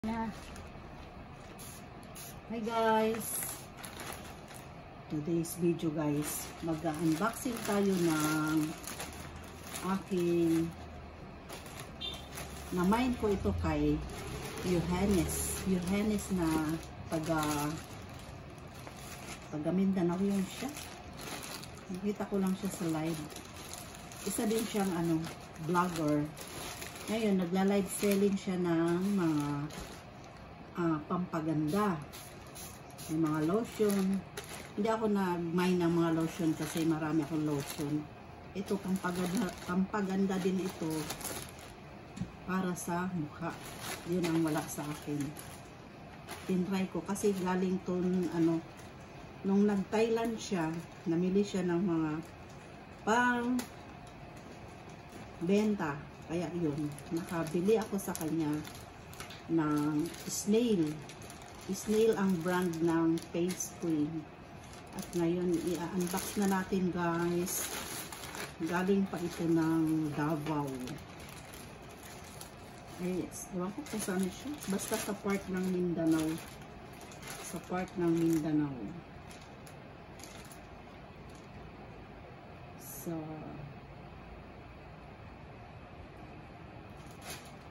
Hi guys, today's video guys, mag-unboxing tayo ng aking na-mine ko ito kay Yohanes na taga Mindanao yun siya. Nakita ko lang siya sa live. Isa din siyang vlogger. Ngayon nagla-live selling siya ng mga pampaganda. May mga lotion. Hindi ako nag-mine ng mga lotion kasi marami akong lotion. Ito pampaganda din ito para sa mukha. Yun ang wala sa akin. Tinry ko kasi galing to nung nag-Thailand siya, namili siya ng mga pang benta. Kaya yun, nakabili ako sa kanya ng Snail ang brand ng face cream. At ngayon i-unbox na natin guys. Galing pa ito ng Davao. Ewan ko kung saan siya, basta sa part ng Mindanao.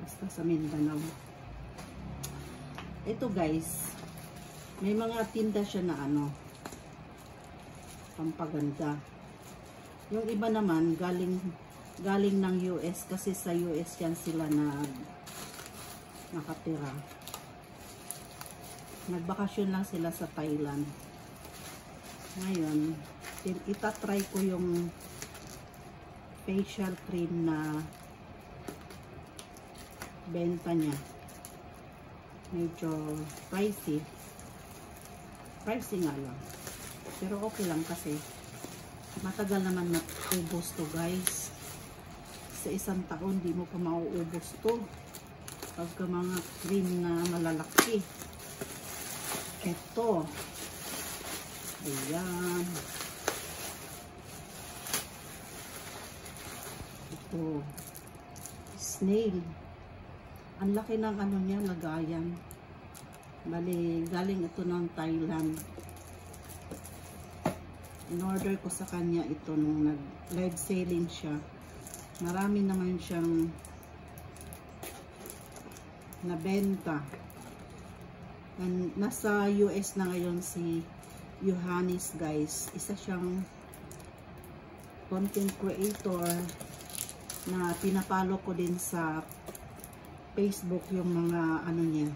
Basta sa Mindanao. Ito guys, may mga tinda siya na pampaganda. Yung iba naman galing ng US kasi sa US yan sila nakatira. Nagbakasyon lang sila sa Thailand. Ngayon, itatry ko yung facial cream na benta niya. Medyo pricey nga lang, pero okay lang kasi matagal naman maubos to guys. Sa isang taon di mo pa mauubos to pagka mga cream na malalaki. Ito, ayan, ito Snail. Ang laki ng niya, lagayan. Bali, galing ito ng Thailand. In-order ko sa kanya ito nung nag-live selling siya. Marami naman siyang nabenta. And nasa US na ngayon si Yohanes guys. Isa siyang content creator na pinapalo ko din sa Facebook, yung mga niya,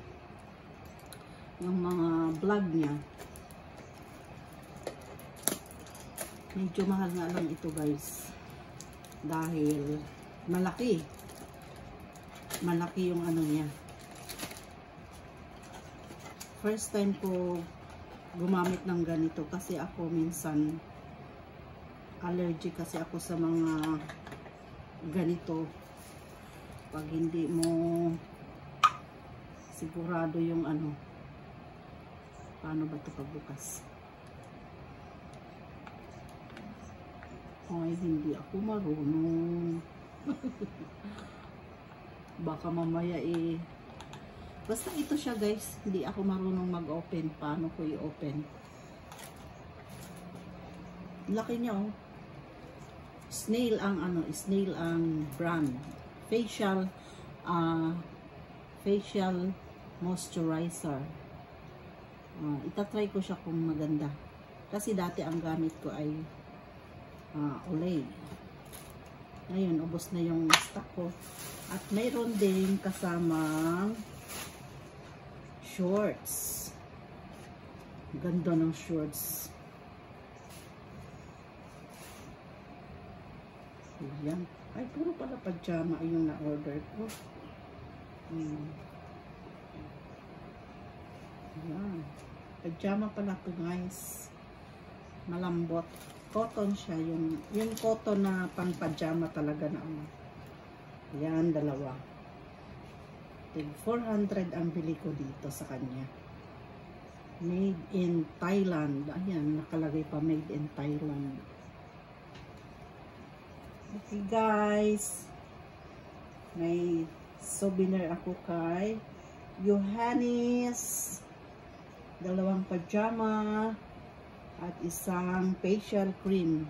yung mga vlog niya. Medyo mahal nga lang ito guys dahil malaki yung niya. First time ko gumamit ng ganito kasi ako minsan allergic kasi ako sa mga ganito. Pag hindi mo sigurado yung paano ba ito pagbukas? Ay, hindi ako marunong. Baka mamaya basta ito siya guys, hindi ako marunong mag-open. Paano ko i-open? Laki niya oh. Snail ang brand. Facial moisturizer. Itatry ko siya kung maganda. Kasi dati ang gamit ko ay Olay. Ngayon, ubos na yung stock ko. At mayroon din kasamang shorts. Ganda ng shorts. Ayan. Ay, puro pala pajama yung na-order ko. Ayan. Pajama pala to guys. Malambot. Cotton siya. Yung cotton na pang pajama talaga na Ayan, dalawa. 400 ang bili ko dito sa kanya. Made in Thailand. Ayan, nakalagay pa made in Thailand. Okay guys, may souvenir ako kay Yohanis, 2 pajama, at isang facial cream.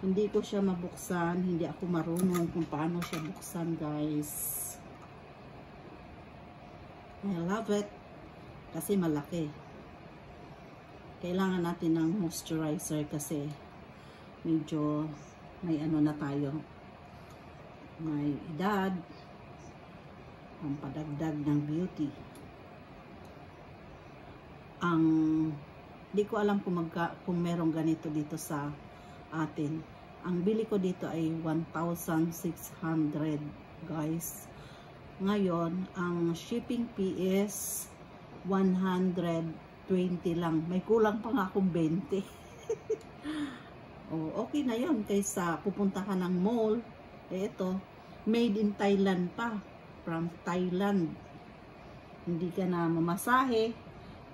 Hindi ko siya mabuksan, hindi ako marunong kung paano siya buksan, guys. I love it kasi malaki. Kailangan natin ng moisturizer kasi medyo may ano na tayo, may edad, ang padagdag ng beauty. Di ko alam kung merong ganito dito sa atin. Ang bili ko dito ay 1,600, guys. Ngayon, ang shipping fee is 120 lang. May kulang pa nga akong 20. Oh, okay na yon kaysa pupunta ka ng mall. Ito, made in Thailand pa. From Thailand. Hindi ka na mamasahe.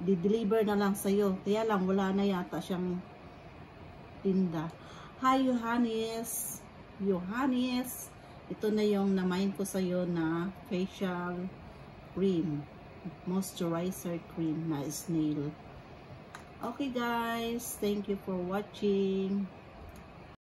Di-deliver na lang sa'yo. Kaya lang, wala na yata siyang tinda. Hi, Yohanis. Yohanis. Ito na yung na-mind ko sa'yo na facial cream. Moisturizer cream na snail. Okay, guys. Thank you for watching.